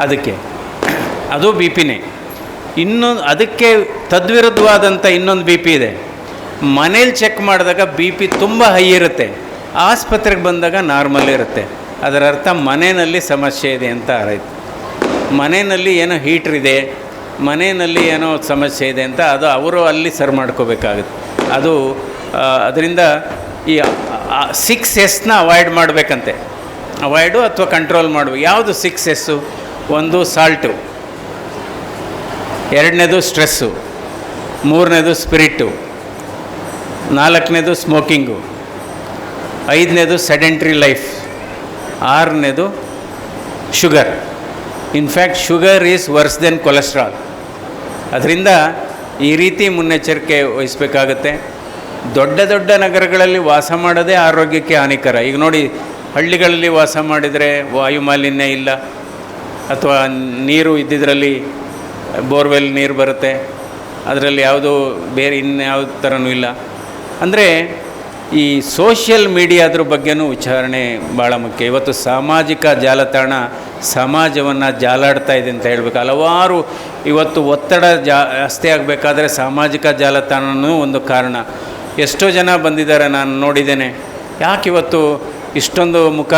ಅದಕ್ಕೆ ಅದು ಬಿ ಪಿನೇ. ಅದಕ್ಕೆ ತದ್ವಿರುದ್ಧವಾದಂಥ ಇನ್ನೊಂದು ಬಿ ಪಿ ಇದೆ. ಮನೇಲಿ ಚೆಕ್ ಮಾಡಿದಾಗ ಬಿ ಪಿ ತುಂಬ ಹೈ ಇರುತ್ತೆ, ಆಸ್ಪತ್ರೆಗೆ ಬಂದಾಗ ನಾರ್ಮಲ್ ಇರುತ್ತೆ. ಅದರ ಅರ್ಥ ಮನೆಯಲ್ಲಿ ಸಮಸ್ಯೆ ಇದೆ ಅಂತ ಆಯಿತು. ಮನೆಯಲ್ಲಿ ಏನೋ ಹೀಟ್ರ್ ಇದೆ, ಮನೆಯಲ್ಲಿ ಏನೋ ಸಮಸ್ಯೆ ಇದೆ ಅಂತ ಅದು ಅವರು ಅಲ್ಲಿ ಸರಿ ಮಾಡ್ಕೋಬೇಕಾಗುತ್ತೆ. ಅದರಿಂದ ಈ 6S ಅವಾಯ್ಡ್ ಮಾಡಬೇಕಂತೆ. ಅವಾಯ್ಡು ಅಥವಾ ಕಂಟ್ರೋಲ್ ಮಾಡಬೇಕು. ಯಾವುದು 6S? ಒಂದು ಸಾಲ್ಟು, ಎರಡನೇದು ಸ್ಟ್ರೆಸ್ಸು, ಮೂರನೇದು ಸ್ಪಿರಿಟ್ಟು, ನಾಲ್ಕನೇದು ಸ್ಮೋಕಿಂಗು, ಐದನೇದು ಸೆಡೆಂಟ್ರಿ ಲೈಫ್, ಆರನೇದು sugar. In fact sugar is worse than cholesterol. ಅದರಿಂದ ಈ ರೀತಿ ಮುನ್ನೆಚ್ಚರಿಕೆ ವಹಿಸಬೇಕಾಗತ್ತೆ. ದೊಡ್ಡ ದೊಡ್ಡ ನಗರಗಳಲ್ಲಿ ವಾಸ ಮಾಡೋದೇ ಆರೋಗ್ಯಕ್ಕೆ ಹಾನಿಕರ. ಈಗ ನೋಡಿ, ಹಳ್ಳಿಗಳಲ್ಲಿ ವಾಸ ಮಾಡಿದರೆ ವಾಯು ಮಾಲಿನ್ಯ ಇಲ್ಲ, ಅಥವಾ ನೀರು ಇದ್ದಿದ್ರಲ್ಲಿ ಬೋರ್ವೆಲ್ ನೀರು ಬರುತ್ತೆ, ಅದರಲ್ಲಿ ಯಾವುದೋ ಬೇರೆ ಇನ್ಯಾವ ಥರನೂ ಇಲ್ಲ. ಅಂದರೆ ಈ ಸೋಷಿಯಲ್ ಮೀಡಿಯಾದ್ರ ಬಗ್ಗೆನೂ ವಿಚಾರಣೆ ಭಾಳ ಮುಖ್ಯ. ಇವತ್ತು ಸಾಮಾಜಿಕ ಜಾಲತಾಣ ಸಮಾಜವನ್ನು ಜಾಲಾಡ್ತಾ ಇದೆ ಅಂತ ಹೇಳಬೇಕು. ಹಲವಾರು ಇವತ್ತು ಒತ್ತಡ ಜಾಸ್ತಿ ಆಗಬೇಕಾದ್ರೆ ಸಾಮಾಜಿಕ ಜಾಲತಾಣವೂ ಒಂದು ಕಾರಣ. ಎಷ್ಟೋ ಜನ ಬಂದಿದ್ದಾರೆ, ನಾನು ನೋಡಿದ್ದೇನೆ. ಯಾಕೆ ಇವತ್ತು ಇಷ್ಟೊಂದು ಮುಖ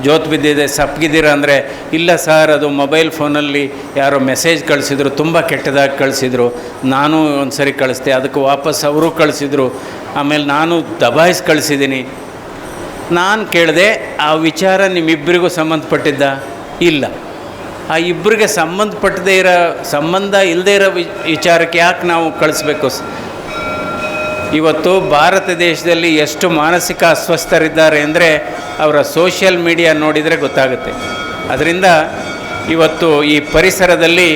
ಜೋತು ಬಿದ್ದಿದೆ, ಸಪ್ಪಗಿದ್ದೀರ ಅಂದರೆ, ಇಲ್ಲ ಸರ್, ಅದು ಮೊಬೈಲ್ ಫೋನಲ್ಲಿ ಯಾರೋ ಮೆಸೇಜ್ ಕಳಿಸಿದ್ರು, ತುಂಬ ಕೆಟ್ಟದಾಗಿ ಕಳಿಸಿದ್ರು, ನಾನು ಒಂದು ಸರಿ ಕಳಿಸ್ದೆ, ಅದಕ್ಕೆ ವಾಪಸ್ ಅವರು ಕಳಿಸಿದ್ರು, ಆಮೇಲೆ ನಾನು ದಬಾಯಿಸಿ ಕಳಿಸಿದ್ದೀನಿ. ನಾನು ಕೇಳಿದೆ, ಆ ವಿಚಾರ ನಿಮ್ಮಿಬ್ಬರಿಗೂ ಸಂಬಂಧಪಟ್ಟಿದ್ದ? ಇಲ್ಲ. ಆ ಇಬ್ಬರಿಗೆ ಸಂಬಂಧ ಇಲ್ಲದೇ ಇರೋ ವಿಚಾರಕ್ಕೆ ಯಾಕೆ ನಾವು ಕಳಿಸ್ಬೇಕು? ಇವತ್ತು ಭಾರತ ದೇಶದಲ್ಲಿ ಎಷ್ಟು ಮಾನಸಿಕ ಅಸ್ವಸ್ಥರಿದ್ದಾರೆ ಅಂದರೆ ಅವರ ಸೋಷಿಯಲ್ ಮೀಡಿಯಾ ನೋಡಿದರೆ ಗೊತ್ತಾಗುತ್ತೆ. ಅದರಿಂದ ಇವತ್ತು ಈ ಪರಿಸರದಲ್ಲಿ